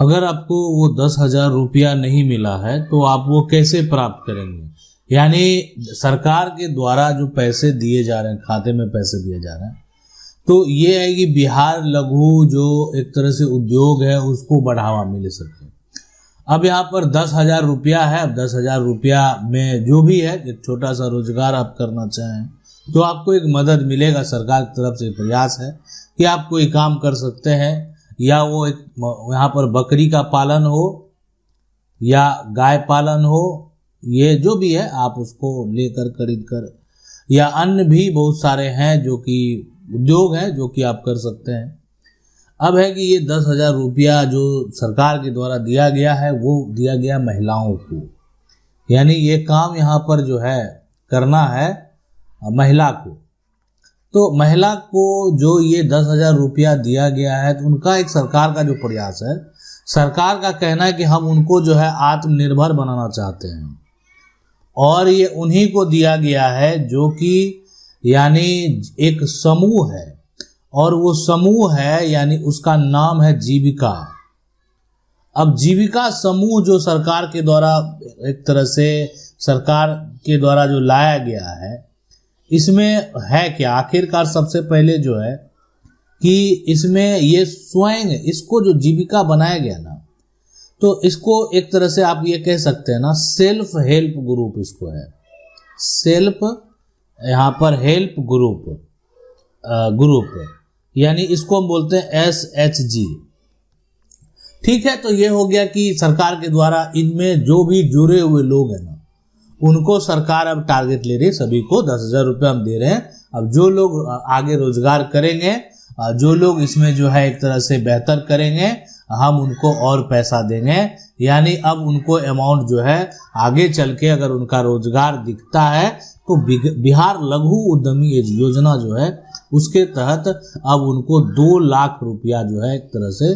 अगर आपको वो 10,000 रुपया नहीं मिला है तो आप वो कैसे प्राप्त करेंगे? यानी सरकार के द्वारा जो पैसे दिए जा रहे हैं, खाते में पैसे दिए जा रहे हैं, तो ये है कि बिहार लघु जो एक तरह से उद्योग है उसको बढ़ावा मिल सके। अब यहाँ पर 10,000 रुपया है। अब 10,000 रुपया में जो भी है, एक छोटा सा रोजगार आप करना चाहें तो आपको एक मदद मिलेगा। सरकार की तरफ से प्रयास है कि आप कोई काम कर सकते हैं, या वो एक यहाँ पर बकरी का पालन हो या गाय पालन हो, ये जो भी है आप उसको लेकर खरीद कर, या अन्य भी बहुत सारे हैं जो कि उद्योग है जो कि आप कर सकते हैं। अब है कि ये 10,000 रुपया जो सरकार के द्वारा दिया गया है वो दिया गया महिलाओं को, यानी ये काम यहाँ पर जो है करना है महिला को। तो महिला को जो ये 10,000 रुपया दिया गया है तो उनका एक सरकार का जो प्रयास है, सरकार का कहना है कि हम उनको जो है आत्मनिर्भर बनाना चाहते हैं, और ये उन्हीं को दिया गया है जो कि यानी एक समूह है, और वो समूह है यानी उसका नाम है जीविका। अब जीविका समूह जो सरकार के द्वारा एक तरह से सरकार के द्वारा जो लाया गया है, इसमें है क्या आखिरकार? सबसे पहले जो है कि इसमें ये स्वयं इसको जो जीविका बनाया गया ना, तो इसको एक तरह से आप ये कह सकते हैं ना, सेल्फ हेल्प ग्रुप इसको है। सेल्फ यहाँ पर हेल्प ग्रुप यानी इसको हम बोलते हैं SHG। ठीक है, तो ये हो गया कि सरकार के द्वारा इनमें जो भी जुड़े हुए लोग हैं ना, उनको सरकार अब टारगेट ले रही है। सभी को 10,000 रुपये हम दे रहे हैं। अब जो लोग आगे रोजगार करेंगे, जो लोग इसमें जो है एक तरह से बेहतर करेंगे, हम उनको और पैसा देंगे। यानी अब उनको अमाउंट जो है आगे चल के अगर उनका रोजगार दिखता है तो बिहार लघु उद्यमी योजना जो है उसके तहत अब उनको 2 लाख रुपया जो है एक तरह से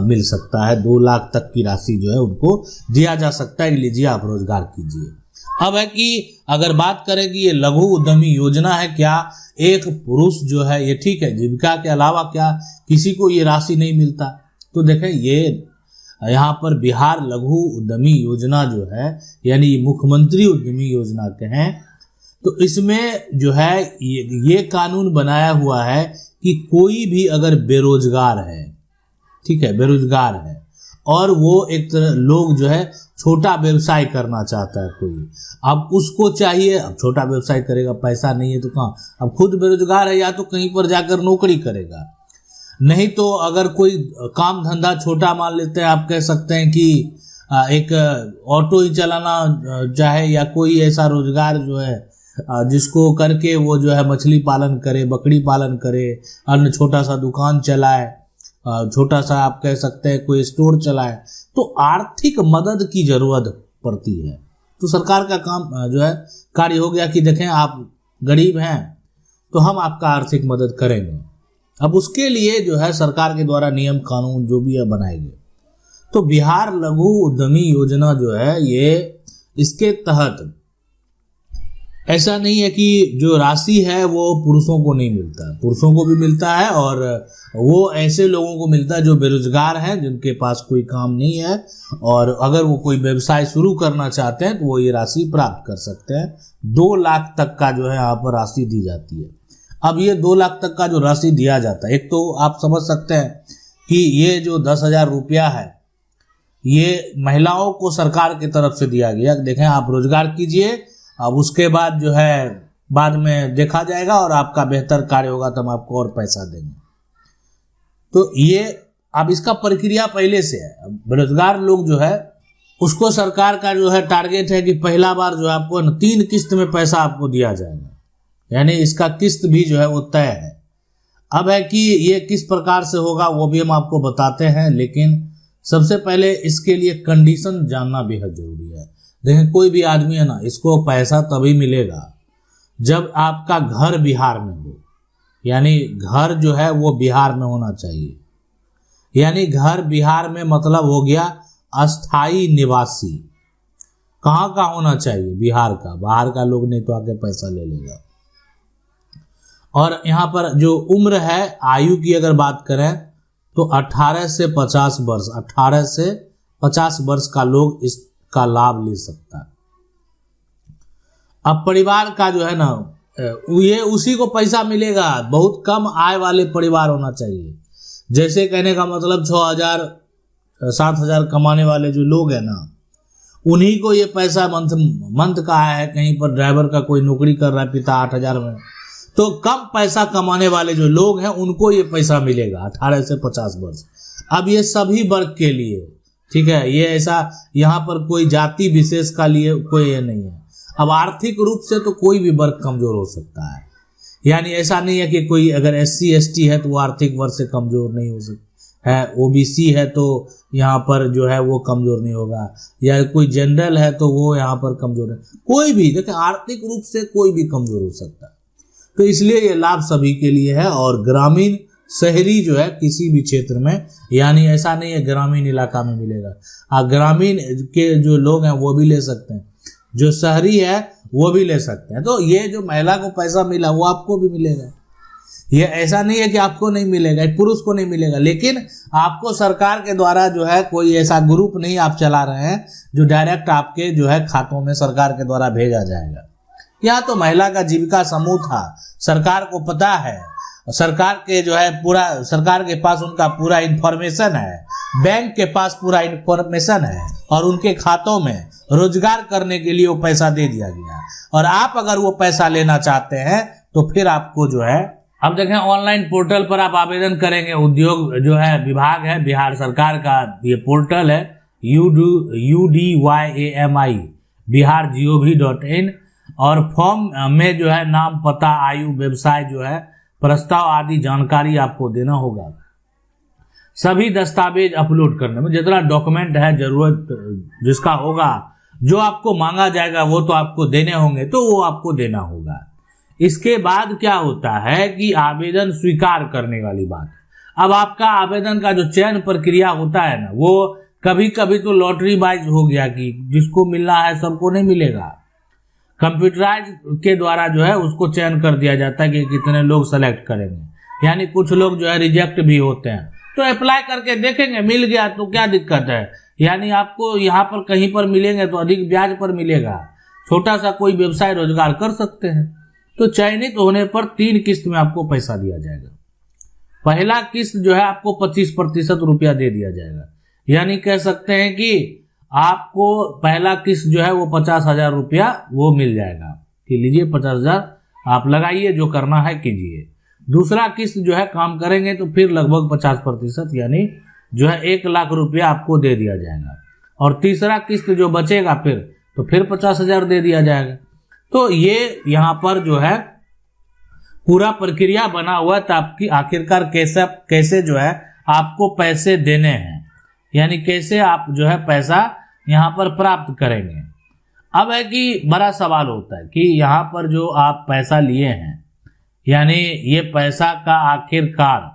मिल सकता है। 2 लाख तक की राशि जो है उनको दिया जा सकता है कि लीजिए आप रोजगार कीजिए। अब है कि अगर बात करें कि ये लघु उद्यमी योजना है, क्या एक पुरुष जो है ये ठीक है, जीविका के अलावा क्या किसी को ये राशि नहीं मिलता? तो देखें, ये यहाँ पर बिहार लघु उद्यमी योजना जो है यानी मुख्यमंत्री उद्यमी योजना कहें, तो इसमें जो है ये कानून बनाया हुआ है कि कोई भी अगर बेरोजगार है, ठीक है, बेरोजगार है, और वो एक तरह लोग जो है छोटा व्यवसाय करना चाहता है कोई, अब उसको चाहिए, अब छोटा व्यवसाय करेगा, पैसा नहीं है तो कहाँ, अब खुद बेरोजगार है या तो कहीं पर जाकर नौकरी करेगा, नहीं तो अगर कोई काम धंधा छोटा मान लेते हैं, आप कह सकते हैं कि एक ऑटो ही चलाना चाहे, या कोई ऐसा रोजगार जो है जिसको करके वो जो है मछली पालन करे, बकरी पालन करे, अन्य छोटा सा दुकान चलाए, छोटा सा आप कह सकते हैं कोई स्टोर चलाए, तो आर्थिक मदद की जरूरत पड़ती है। तो सरकार का काम जो है कार्य हो गया कि देखें आप गरीब हैं तो हम आपका आर्थिक मदद करेंगे। अब उसके लिए जो है सरकार के द्वारा नियम कानून जो भी है बनाए गए। तो बिहार लघु उद्यमी योजना जो है ये इसके तहत ऐसा नहीं है कि जो राशि है वो पुरुषों को नहीं मिलता, पुरुषों को भी मिलता है, और वो ऐसे लोगों को मिलता है जो बेरोजगार हैं, जिनके पास कोई काम नहीं है, और अगर वो कोई व्यवसाय शुरू करना चाहते हैं तो वो ये राशि प्राप्त कर सकते हैं। 2 लाख तक का जो है यहाँ पर राशि दी जाती है। अब ये 2 लाख तक का जो राशि दिया जाता है, एक तो आप समझ सकते हैं कि ये जो 10,000 रुपया है ये महिलाओं को सरकार की तरफ से दिया गया। देखें, आप रोजगार कीजिए, अब उसके बाद जो है बाद में देखा जाएगा, और आपका बेहतर कार्य होगा तो हम आपको और पैसा देंगे। तो ये अब इसका प्रक्रिया पहले से है। अब बेरोजगार लोग जो है उसको सरकार का जो है टारगेट है कि पहला बार जो है आपको 3 किस्त में पैसा आपको दिया जाएगा, यानी इसका किस्त भी जो है वो तय है। अब है कि ये किस प्रकार से होगा वो भी हम आपको बताते हैं, लेकिन सबसे पहले इसके लिए कंडीशन जानना बेहद जरूरी है। देखिए, कोई भी आदमी है ना, इसको पैसा तभी मिलेगा जब आपका घर बिहार में हो, यानी घर जो है वो बिहार में होना चाहिए। यानी घर बिहार में मतलब हो गया अस्थाई निवासी। कहाँ का होना चाहिए? बिहार का। बाहर का लोग नहीं तो आके पैसा ले लेगा। और यहाँ पर जो उम्र है, आयु की अगर बात करें तो 18 से 50 वर्ष, 18 से 50 वर्ष का लोग इसका लाभ ले सकता है। अब परिवार का जो है ना, ये उसी को पैसा मिलेगा। बहुत कम आय वाले परिवार होना चाहिए। जैसे कहने का मतलब 6,000 7,000 कमाने वाले जो लोग हैं ना, उन्हीं को ये पैसा मंथ का आया है। कहीं पर ड्राइवर का कोई नौकरी कर रहा है पिता 8,000 में, तो कम पैसा कमाने वाले जो लोग हैं उनको ये पैसा मिलेगा 18 से 50 वर्ष। अब ये सभी वर्ग के लिए, ठीक है, ये ऐसा यहाँ पर कोई जाति विशेष का लिए कोई ये नहीं है। अब आर्थिक रूप से तो कोई भी वर्ग कमजोर हो सकता है, यानी ऐसा नहीं है कि कोई अगर SC ST है तो वो आर्थिक वर्ग से कमजोर नहीं हो सकता है, OBC है तो यहाँ पर जो है वो कमजोर नहीं होगा, या कोई जनरल है तो वो यहाँ पर कमजोर है। कोई भी देखिए आर्थिक रूप से कोई भी कमजोर हो सकता है। तो इसलिए ये लाभ सभी के लिए है। और ग्रामीण शहरी जो है किसी भी क्षेत्र में, यानी ऐसा नहीं है ग्रामीण इलाका में मिलेगा। ग्रामीण के जो लोग हैं वो भी ले सकते हैं, जो शहरी है वो भी ले सकते हैं। तो ये जो महिला को पैसा मिला वो आपको भी मिलेगा। ये ऐसा नहीं है कि आपको नहीं मिलेगा, एक पुरुष को नहीं मिलेगा, लेकिन आपको सरकार के द्वारा जो है कोई ऐसा ग्रुप नहीं आप चला रहे हैं जो डायरेक्ट आपके जो है खातों में सरकार के द्वारा भेजा जाएगा। यहाँ तो महिला का जीविका समूह था, सरकार को पता है, सरकार के जो है पूरा, सरकार के पास उनका पूरा इंफॉर्मेशन है, बैंक के पास पूरा इंफॉर्मेशन है, और उनके खातों में रोजगार करने के लिए वो पैसा दे दिया गया। और आप अगर वो पैसा लेना चाहते हैं तो फिर आपको जो है, अब देखें ऑनलाइन पोर्टल पर आप आवेदन करेंगे। उद्योग जो है विभाग है बिहार सरकार का, ये पोर्टल है UDYAMI bihargov.in, और फॉर्म में जो है नाम, पता, आयु, व्यवसाय जो है, प्रस्ताव आदि जानकारी आपको देना होगा। सभी दस्तावेज अपलोड करने में जितना डॉक्यूमेंट है जरूरत जिसका होगा, जो आपको मांगा जाएगा वो तो आपको देने होंगे, तो वो आपको देना होगा। इसके बाद क्या होता है कि आवेदन स्वीकार करने वाली बात। अब आपका आवेदन का जो चयन प्रक्रिया होता है ना, वो कभी कभी तो लॉटरी वाइज हो गया कि जिसको मिलना है सबको नहीं मिलेगा। कंप्यूटराइज के द्वारा जो है उसको चयन कर दिया जाता है कि कितने लोग सेलेक्ट करेंगे। यानी कुछ लोग जो है रिजेक्ट भी होते हैं, तो अप्लाई करके देखेंगे, मिल गया तो क्या दिक्कत है। यानी आपको यहाँ पर कहीं पर मिलेंगे तो अधिक ब्याज पर मिलेगा, छोटा सा कोई व्यवसाय रोजगार कर सकते हैं। तो चयनित होने पर 3 किस्त में आपको पैसा दिया जाएगा। पहला किस्त जो है आपको 25% रुपया दे दिया जाएगा। यानी कह सकते हैं कि आपको पहला किस्त जो है वो 50,000 रुपया वो मिल जाएगा कि लीजिए 50,000 आप लगाइए, जो करना है कीजिए। दूसरा किस्त जो है काम करेंगे तो फिर लगभग 50% यानी जो है 1 लाख रुपया आपको दे दिया जाएगा। और तीसरा किस्त जो बचेगा फिर 50,000 दे दिया जाएगा। तो ये यहाँ पर जो है पूरा प्रक्रिया बना हुआ था आपकी, आखिरकार कैसे जो है आपको पैसे देने हैं, यानी कैसे आप जो है पैसा यहाँ पर प्राप्त करेंगे। अब है कि बड़ा सवाल होता है कि यहाँ पर जो आप पैसा लिए हैं, यानी ये पैसा का आखिरकार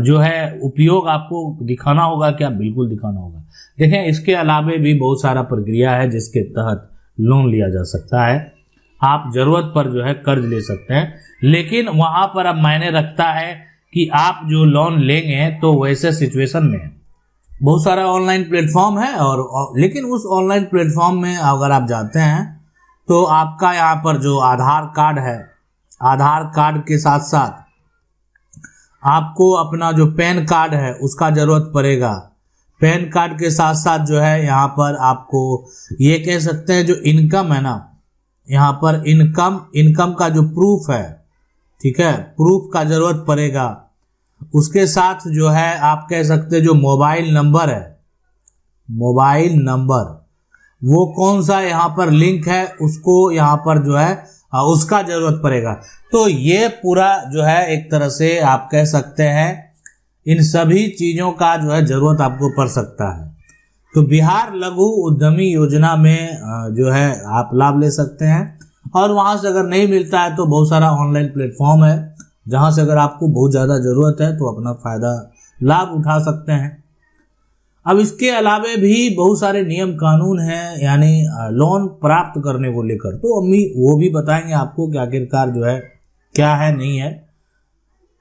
जो है उपयोग आपको दिखाना होगा क्या? बिल्कुल दिखाना होगा। देखें, इसके अलावे भी बहुत सारा प्रक्रिया है जिसके तहत लोन लिया जा सकता है। आप जरूरत पर जो है कर्ज ले सकते हैं, लेकिन वहां पर अब मायने रखता है कि आप जो लोन लेंगे तो वैसे सिचुएशन में बहुत सारा ऑनलाइन प्लेटफॉर्म है, और लेकिन उस ऑनलाइन प्लेटफॉर्म में अगर आप जाते हैं तो आपका यहाँ पर जो आधार कार्ड है, आधार कार्ड के साथ साथ आपको अपना जो पैन कार्ड है उसका जरूरत पड़ेगा। पैन कार्ड के साथ साथ जो है यहाँ पर आपको ये कह सकते हैं जो इनकम है ना, यहाँ पर इनकम का जो प्रूफ है, ठीक है, प्रूफ का जरूरत पड़ेगा। उसके साथ जो है आप कह सकते हैं जो मोबाइल नंबर है, मोबाइल नंबर वो कौन सा यहाँ पर लिंक है उसको यहाँ पर जो है उसका जरूरत पड़ेगा। तो ये पूरा जो है एक तरह से आप कह सकते हैं इन सभी चीजों का जो है जरूरत आपको पड़ सकता है। तो बिहार लघु उद्यमी योजना में जो है आप लाभ ले सकते हैं, और वहां से अगर नहीं मिलता है तो बहुत सारा ऑनलाइन प्लेटफॉर्म है जहां से अगर आपको बहुत ज़्यादा ज़रूरत है तो अपना फ़ायदा लाभ उठा सकते हैं। अब इसके अलावे भी बहुत सारे नियम कानून हैं, यानी लोन प्राप्त करने को लेकर, तो अम्मी वो भी बताएंगे आपको कि आखिरकार जो है क्या है नहीं है।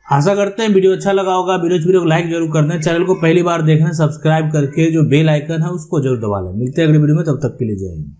आशा करते हैं वीडियो अच्छा लगा होगा। वीडियो को लाइक जरूर कर दें। चैनल को पहली बार देखना सब्सक्राइब करके जो बेल आइकन है उसको जरूर दबा लें। मिलते हैं अगली वीडियो में, तब तक के लिए जय हिंद।